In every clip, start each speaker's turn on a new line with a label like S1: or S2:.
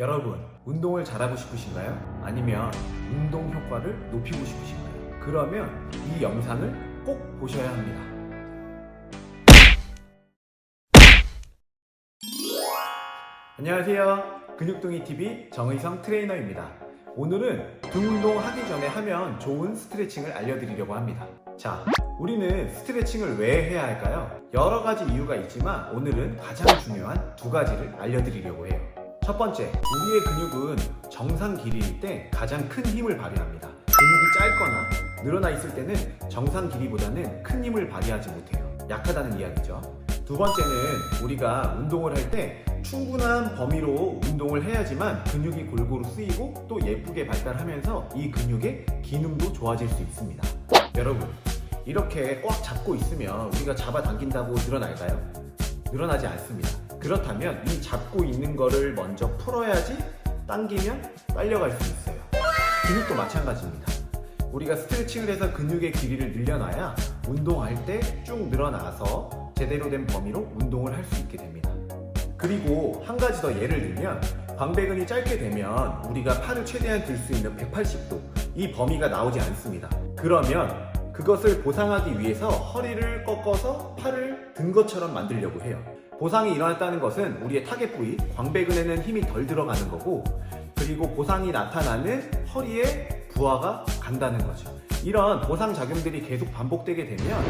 S1: 여러분, 운동을 잘하고 싶으신가요? 아니면 운동 효과를 높이고 싶으신가요? 그러면 이 영상을 꼭 보셔야 합니다. 안녕하세요. 근육둥이TV 정의성 트레이너입니다. 오늘은 등 운동 하기 전에 하면 좋은 스트레칭을 알려드리려고 합니다. 자, 우리는 스트레칭을 왜 해야 할까요? 여러 가지 이유가 있지만 오늘은 가장 중요한 두 가지를 알려드리려고 해요. 첫 번째, 우리의 근육은 정상 길이일 때 가장 큰 힘을 발휘합니다. 근육이 짧거나 늘어나 있을 때는 정상 길이보다는 큰 힘을 발휘하지 못해요. 약하다는 이야기죠. 두 번째는 우리가 운동을 할 때 충분한 범위로 운동을 해야지만 근육이 골고루 쓰이고 또 예쁘게 발달하면서 이 근육의 기능도 좋아질 수 있습니다. 여러분, 이렇게 꽉 잡고 있으면 우리가 잡아당긴다고 늘어날까요? 늘어나지 않습니다. 그렇다면 이 잡고 있는 거를 먼저 풀어야지 당기면 딸려갈 수 있어요. 근육도 마찬가지입니다. 우리가 스트레칭을 해서 근육의 길이를 늘려놔야 운동할 때 쭉 늘어나서 제대로 된 범위로 운동을 할 수 있게 됩니다. 그리고 한 가지 더 예를 들면 광배근이 짧게 되면 우리가 팔을 최대한 들 수 있는 180도 이 범위가 나오지 않습니다. 그러면 그것을 보상하기 위해서 허리를 꺾어서 팔을 든 것처럼 만들려고 해요. 보상이 일어났다는 것은 우리의 타겟 부위, 광배근에는 힘이 덜 들어가는 거고, 그리고 보상이 나타나는 허리에 부하가 간다는 거죠. 이런 보상 작용들이 계속 반복되게 되면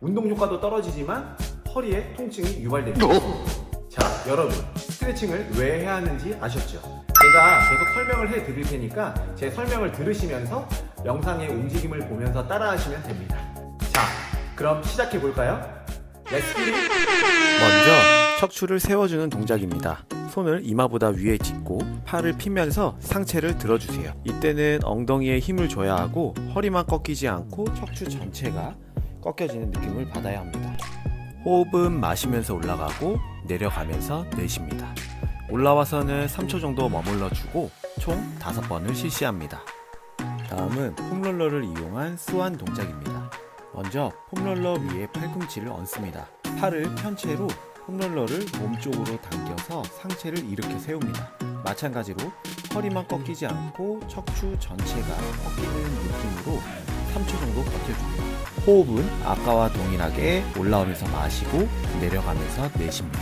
S1: 운동 효과도 떨어지지만 허리에 통증이 유발되게 됩니다. 자, 여러분, 스트레칭을 왜 해야 하는지 아셨죠? 제가 계속 설명을 해 드릴 테니까 제 설명을 들으시면서 영상의 움직임을 보면서 따라 하시면 됩니다. 자, 그럼 시작해 볼까요? 렛츠 기릿!
S2: 먼저 척추를 세워주는 동작입니다. 손을 이마보다 위에 짚고 팔을 피면서 상체를 들어주세요. 이때는 엉덩이에 힘을 줘야 하고 허리만 꺾이지 않고 척추 전체가 꺾여지는 느낌을 받아야 합니다. 호흡은 마시면서 올라가고 내려가면서 내쉽니다. 올라와서는 3초 정도 머물러주고 총 5번을 실시합니다. 다음은 폼롤러를 이용한 스완 동작입니다. 먼저 폼롤러 위에 팔꿈치를 얹습니다. 팔을 편 채로 폼롤러를 몸쪽으로 당겨서 상체를 일으켜 세웁니다. 마찬가지로 허리만 꺾이지 않고 척추 전체가 꺾이는 느낌으로 3초 정도 버텨줍니다. 호흡은 아까와 동일하게 올라오면서 마시고 내려가면서 내쉽니다.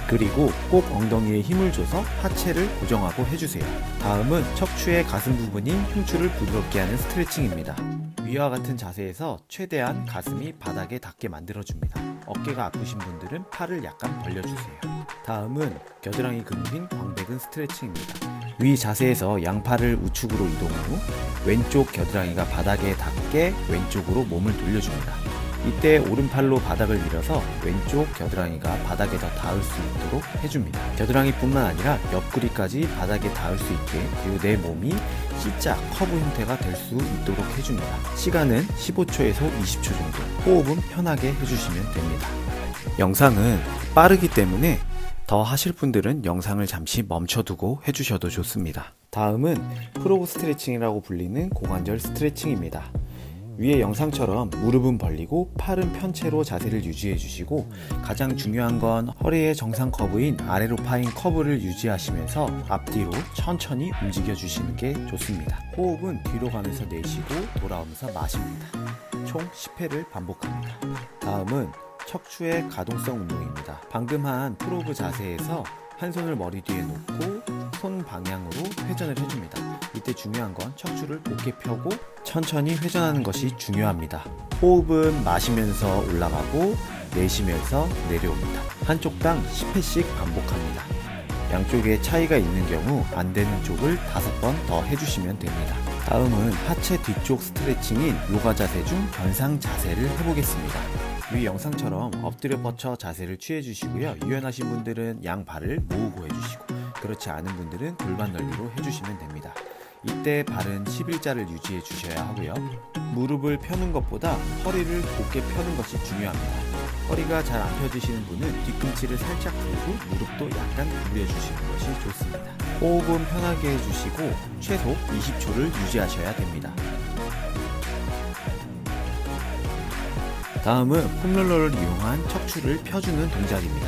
S2: 그리고 꼭 엉덩이에 힘을 줘서 하체를 고정하고 해주세요. 다음은 척추의 가슴 부분인 흉추를 부드럽게 하는 스트레칭입니다. 위와 같은 자세에서 최대한 가슴이 바닥에 닿게 만들어줍니다. 어깨가 아프신 분들은 팔을 약간 벌려주세요. 다음은 겨드랑이 근육인 광배근 스트레칭입니다. 위 자세에서 양팔을 우측으로 이동 후 왼쪽 겨드랑이가 바닥에 닿게 왼쪽으로 몸을 돌려줍니다. 이때 오른팔로 바닥을 밀어서 왼쪽 겨드랑이가 바닥에 더 닿을 수 있도록 해줍니다. 겨드랑이뿐만 아니라 옆구리까지 바닥에 닿을 수 있게, 그리고 내 몸이 C자 커브 형태가 될 수 있도록 해줍니다. 시간은 15초에서 20초 정도, 호흡은 편하게 해주시면 됩니다. 영상은 빠르기 때문에 더 하실 분들은 영상을 잠시 멈춰두고 해주셔도 좋습니다. 다음은 프로그 스트레칭이라고 불리는 고관절 스트레칭입니다. 위의 영상처럼 무릎은 벌리고 팔은 편채로 자세를 유지해 주시고, 가장 중요한 건 허리의 정상 커브인 아래로 파인 커브를 유지하시면서 앞뒤로 천천히 움직여 주시는 게 좋습니다. 호흡은 뒤로 가면서 내쉬고 돌아오면서 마십니다. 총 10회를 반복합니다. 다음은 척추의 가동성 운동입니다. 방금 한 프로그 자세에서 한 손을 머리 뒤에 놓고 손 방향으로 회전을 해줍니다. 이때 중요한 건 척추를 곧게 펴고 천천히 회전하는 것이 중요합니다. 호흡은 마시면서 올라가고 내쉬면서 내려옵니다. 한쪽당 10회씩 반복합니다. 양쪽에 차이가 있는 경우 안 되는 쪽을 5번 더 해주시면 됩니다. 다음은 하체 뒤쪽 스트레칭인 요가 자세 중 변상 자세를 해보겠습니다. 위 영상처럼 엎드려 뻗쳐 자세를 취해주시고요. 유연하신 분들은 양 발을 모으고 해주시고, 그렇지 않은 분들은 골반 넓이로 해주시면 됩니다. 이때 발은 11자를 유지해 주셔야 하고요. 무릎을 펴는 것보다 허리를 곧게 펴는 것이 중요합니다. 허리가 잘 안 펴지시는 분은 뒤꿈치를 살짝 들고 무릎도 약간 구부려 주시는 것이 좋습니다. 호흡은 편하게 해주시고 최소 20초를 유지하셔야 됩니다. 다음은 폼롤러를 이용한 척추를 펴주는 동작입니다.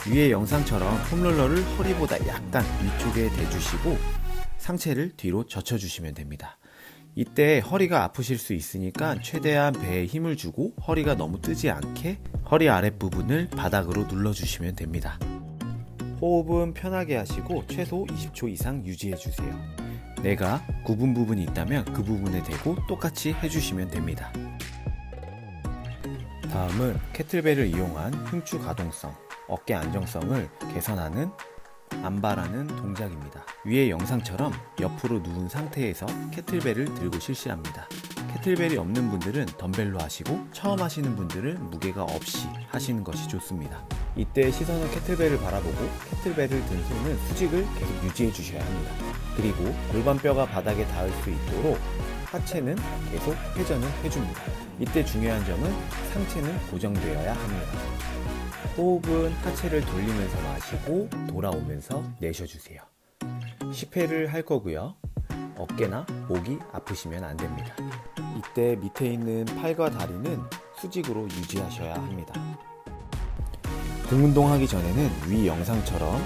S2: 위의 영상처럼 폼롤러를 허리보다 약간 위쪽에 대주시고 상체를 뒤로 젖혀주시면 됩니다. 이때 허리가 아프실 수 있으니까 최대한 배에 힘을 주고 허리가 너무 뜨지 않게 허리 아랫부분을 바닥으로 눌러주시면 됩니다. 호흡은 편하게 하시고 최소 20초 이상 유지해주세요. 내가 굽은 부분이 있다면 그 부분에 대고 똑같이 해주시면 됩니다. 다음은 캐틀벨을 이용한 흉추 가동성, 어깨 안정성을 개선하는 안바라는 동작입니다. 위의 영상처럼 옆으로 누운 상태에서 캐틀벨을 들고 실시합니다. 캐틀벨이 없는 분들은 덤벨로 하시고 처음 하시는 분들은 무게가 없이 하시는 것이 좋습니다. 이때 시선은 캐틀벨을 바라보고 캐틀벨을 든 손은 수직을 계속 유지해 주셔야 합니다. 그리고 골반뼈가 바닥에 닿을 수 있도록 하체는 계속 회전을 해줍니다. 이때 중요한 점은 상체는 고정되어야 합니다. 호흡은 하체를 돌리면서 마시고 돌아오면서 내쉬어주세요. 10회를 할 거고요. 어깨나 목이 아프시면 안 됩니다. 이때 밑에 있는 팔과 다리는 수직으로 유지하셔야 합니다. 등 운동하기 전에는 위 영상처럼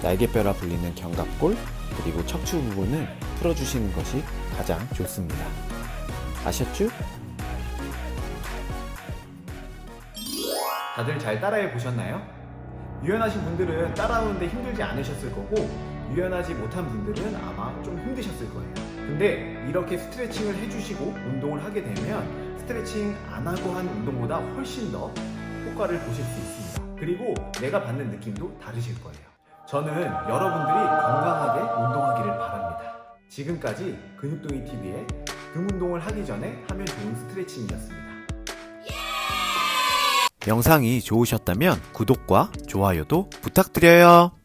S2: 날개뼈라 불리는 견갑골 그리고 척추 부분을 풀어주시는 것이 가장 좋습니다. 아셨죠?
S1: 다들 잘 따라해 보셨나요? 유연하신 분들은 따라오는데 힘들지 않으셨을 거고 유연하지 못한 분들은 아마 좀 힘드셨을 거예요. 근데 이렇게 스트레칭을 해주시고 운동을 하게 되면 스트레칭 안 하고 한 운동보다 훨씬 더 효과를 보실 수 있습니다. 그리고 내가 받는 느낌도 다르실 거예요. 저는 여러분들이 건강하게 운동하기를 바랍니다. 지금까지 근육동이TV의 등 운동을 하기 전에 하면 좋은 스트레칭이었습니다.
S2: 영상이 좋으셨다면 구독과 좋아요도 부탁드려요.